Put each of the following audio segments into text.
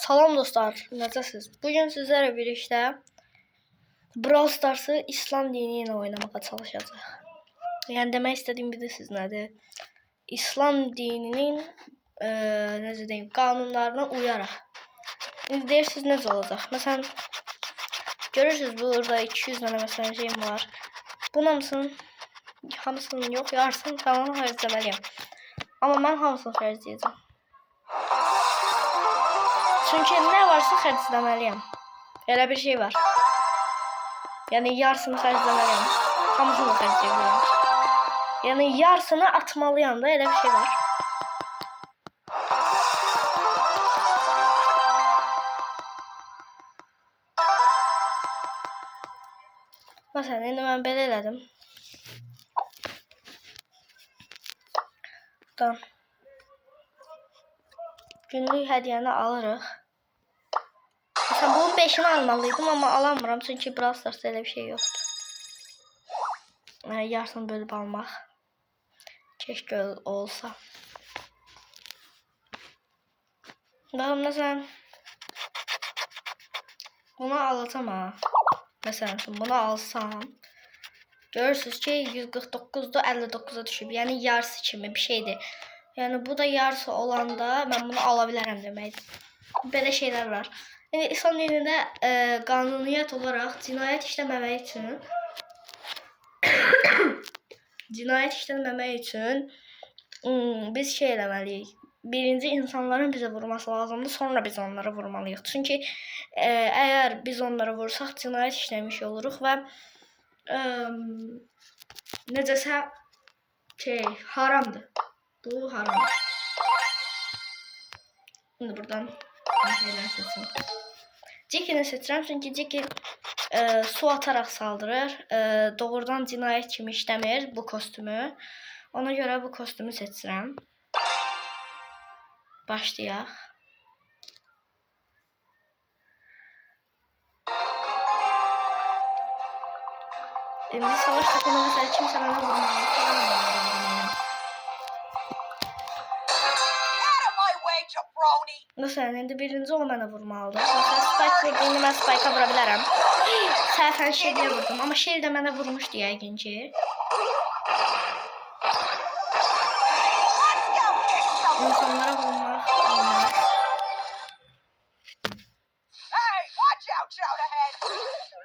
Salam dostlar, necəsiz? Bugün sizlərlə birlikdə Brawl Stars'ı İslam dini ilə oynamağa çalışacağıq. Yəni demək istədiyim bilirsiniz nədir? İslam dininin necə deyim, qanunlarına uyaraq. İndi deyirsiniz necə olacaq? Məsələn, görürsünüz burada 200 dənə məsələn şeyim var. Bunun hamısını yox, yarısını tamam xərcləməliyəm. Amma mən hamısını xərcləyəcəm. Çünki nə varsa xərcləməliyəm. Elə bir şey var. Yəni yarısını xərcləməliyəm. Hamısını xərcləyəcəm. Yəni yarısını atmalıyam da, elə bir şey var. Məsələn, indi mən belə elədim. Buradan günlük hədiyyəni alırıq. Məsələn, bunun 5'ini almalıydım, amma alamıram. Çünki Brawl Stars'da elə bir şey yoxdur. Yarısını bölüb almaq. Keşke olsa. Baxın, məsələn, bunu alacam ha. Məsələn, bunu alsam. Görürsünüz ki, 149'da 59'a düşüb. Yəni yarısı kimi bir şeydir. Yəni bu da yarısı olanda mən bunu ala bilərəm deməkdir. Belə şeylər var. Yəni İslam dinində qanuniyyət olaraq cinayət işləməmək üçün biz şey eləməliyik. Birinci insanların bize vurması lazımdır, sonra biz onları vurmalıyıq. Çünki əgər biz onları vursaq cinayət işləmiş oluruq və necəsə haramdır. Bu haramdır. Şimdi buradan şeyler seçeyim. Jackie'ni seçirəm çünki Jackie su atarak saldırır. Doğrudan cinayət kimi işləmir bu kostümü. Ona göre bu kostümü seçirəm. Başlayaq. İndi savaş takımı mesela kimse bana vurmalı. Mesela indi birinci o mənə vurmalıdır. Mesela Spike vurduğunu mən Spike'a vura bilərəm. Səhvən Shell'e vurdum. Amma Shell də mənə vurmuşdu yəqin ki. İnsanlara vurmaq olmaz.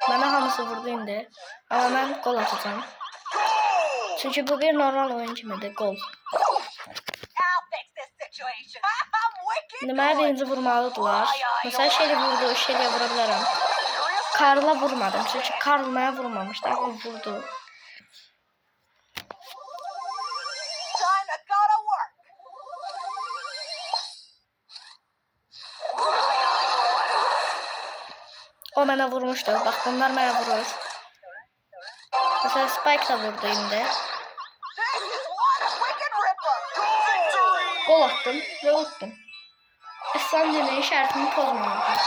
Mənə hamısı vurdu indi. Amma mən gol atacağım. Çünki bu bir normal oyun kimidir. Gol. İndi mənə birinci vurmalıdırlar. Mesela Shell'i vurdu. Shell'e vura bilərəm. Karl'a vurmadım. Çünki Karl mənə vurmamışdı. Amma vurdu. O mənə vurmuşdu. Bax bunlar mənə vurur. Mesela Spike da vurdu indi. Gol attım ve uttum. İslam dini şərtini pozmamalıyım.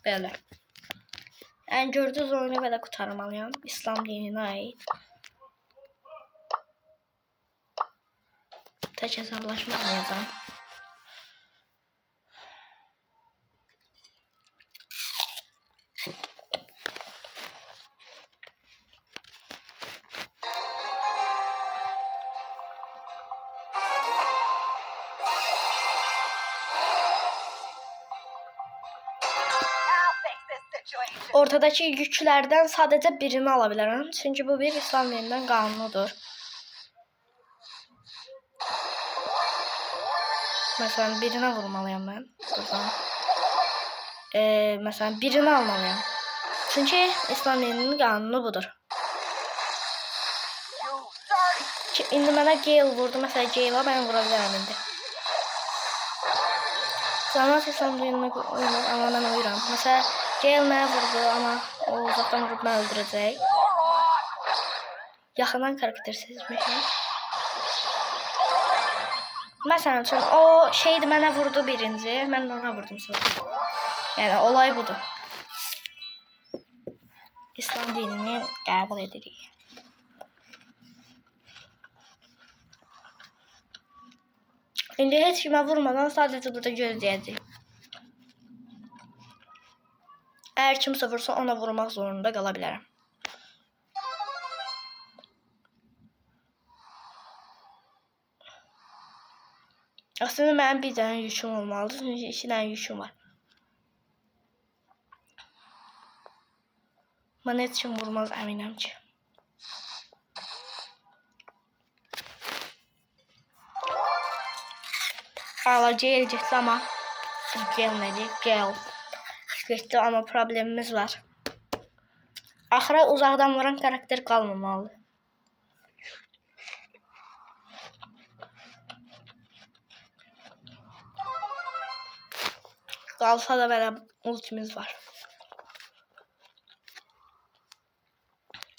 Belə. Yəni gördüyünüz oyunu belə qurtarmalıyam. İslam dininə aid. Tək hesablaşmayacağım. Ortadaki yüklərdən sadəcə birini ala bilərəm. Çünki bu bir İslam dinindən qanunudur. Məsələn, birinə vurmalıyam mən. Məsələn, birini almalıyam. Çünki İslam dininin qanunu budur. İndi mənə Gale vurdu. Məsələn, Gale'a mən vura bilərəm indi. Cəmaət İslam dinini uyur, amma mən uyuram. Məsələn, Gale mənə vurdu, amma o uzaqdan vurub mən öldürəcək. Yaxından karakter seçmişim. Məsələn üçün o şeydi mənə vurdu birinci, mən də ona vurdum sonra. Yəni olay budur. İslam dinini qəbul edirik. İndi heç kimə vurmadan sadəcə burada gözləyəcəyik. Əgər kimsə vursa ona vurmaq zorunda qala bilərəm. Aslında mənim bir dənə yüküm olmalıdır, çünki 2 dənə yüküm var. Mənə heç kim vurmaz əminəm ki. Hala gel getdi amma. Gel nədir? Gel. Getdi amma problemimiz var. Axıra uzaqdan vuran karakter qalmamalıdır. Qalsa da belə ultimiz var.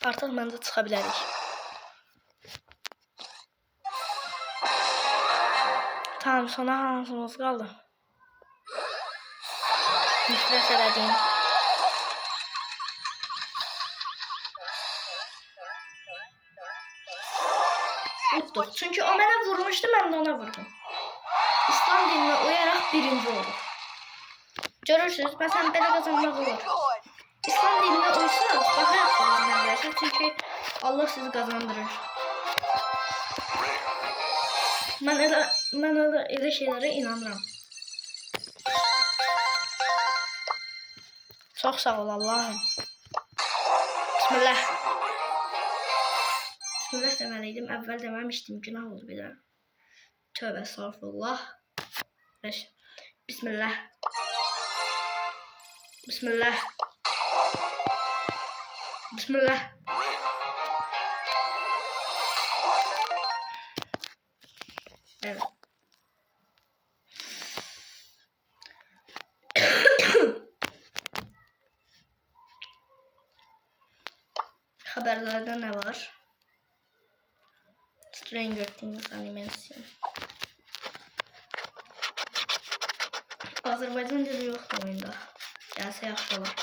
Artıq məncə çıxa bilərik. Tamam, sona hansımız qaldı? Nifrət elədiyim. Utduq. Çünki o mənə vurmuşdu, mən də ona vurdum. İslam dininə uyaraq birinci oldu. Görürsünüz, məsələn, belə qazanmaq olur. İslam dininə uysaq, daha yaxşı qazana bilərsiniz. Çünki Allah sizi qazandırır. Mən elə şeylərə inanıram. Çox sağ ol Allahım. Bismillah. Bismillah deməliydim. Əvvəl deməmişdim. Günah oldu bir də. Tövbə estağfurullah. Bismillah. Bismillah. Bismillah. Evet. Haberlerde ne var? Stranger Things animasyon. Azerbaycan dili yoktu oyunda. Gelse yaxşı olar.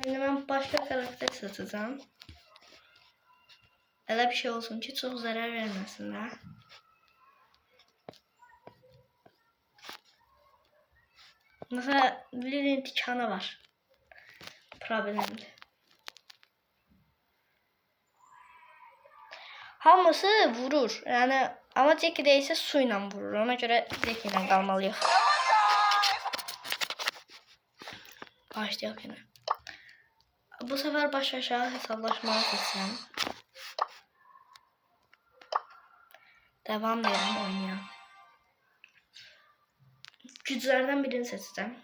Şimdi ben başka karakter satacağım. Öyle bir şey olsun ki çok zarar vermesinler. Mesela Lili'nin tikanı var. Problemli. Hamısı vurur. Yani ama Jackie de ise suyla vurur. Ona göre Jackie'den kalmalıyıq. Başlayaq yine. Bu sefer baş aşağı hesaplaşmaya seçsəm. Devam edelim oynayalım. Güclərdən birini seçsəm.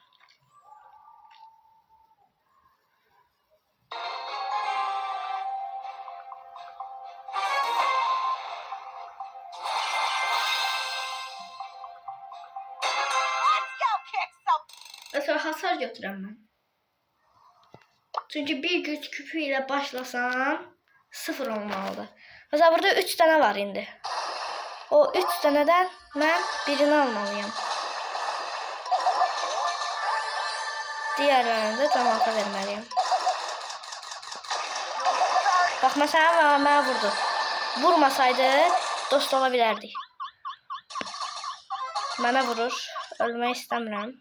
Mesela hasar götürəm mən. Çünkü bir güç küpü ile başlasam 0 olmalıdır. Mesela burada 3 tane var indi. O 3 taneden ben birini almalıyım. Diğerlerini de cemaata vermeliyim. Bak mesela bana vurdu. Vurmasaydı dost olabilirdik. Bana vurur. Ölmeyi istemiyorum.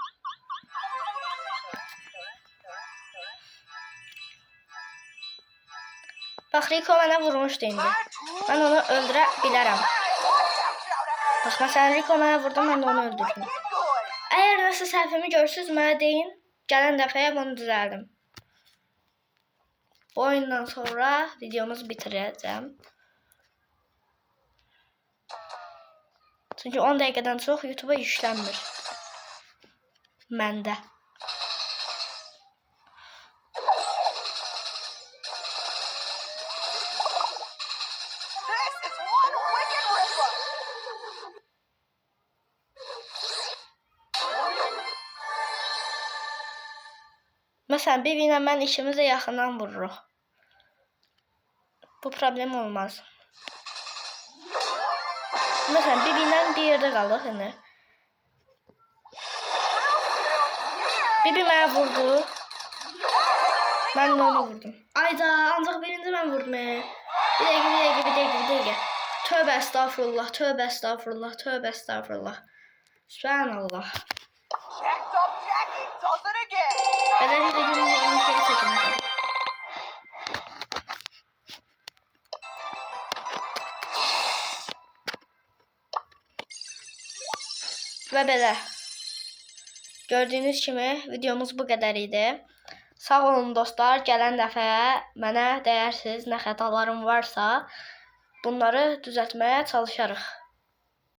Bak Rico bana vurmuşdu indi. Ben onu öldüre bilərəm. Bak mesela Rico bana vurdu, ben de onu öldürdüm. Eğer nasıl səhvimi görsünüz mənə deyin. Gələn dəfəyə bunu düzəldim. Bu oyundan sonra videomuzu bitirəcəm. Çünki 10 dəqiqədən çox YouTube'a yüklənmir. Məndə. Məsələn, bir ilə mən işimizə yaxından vururuq. Bu problem olmaz. Mesela Bibi'yle bir yerde qalıq indi. Bibi mənə vurdu. Mən də onu vurdum. Ayda, ancaq birinci mən vurdum. Bir dəqiqə. Tövbə estağfurullah, tövbə estağfurullah, tövbə estağfurullah. Subhanallah. Beləliklə günümüzü onu geri çəkilmişəm. Və belə. Gördüyünüz kimi videomuz bu qədər idi. Sağ olun dostlar. Gələn dəfə mənə dəyərsiz nə xətalarım varsa bunları düzəltməyə çalışarıq.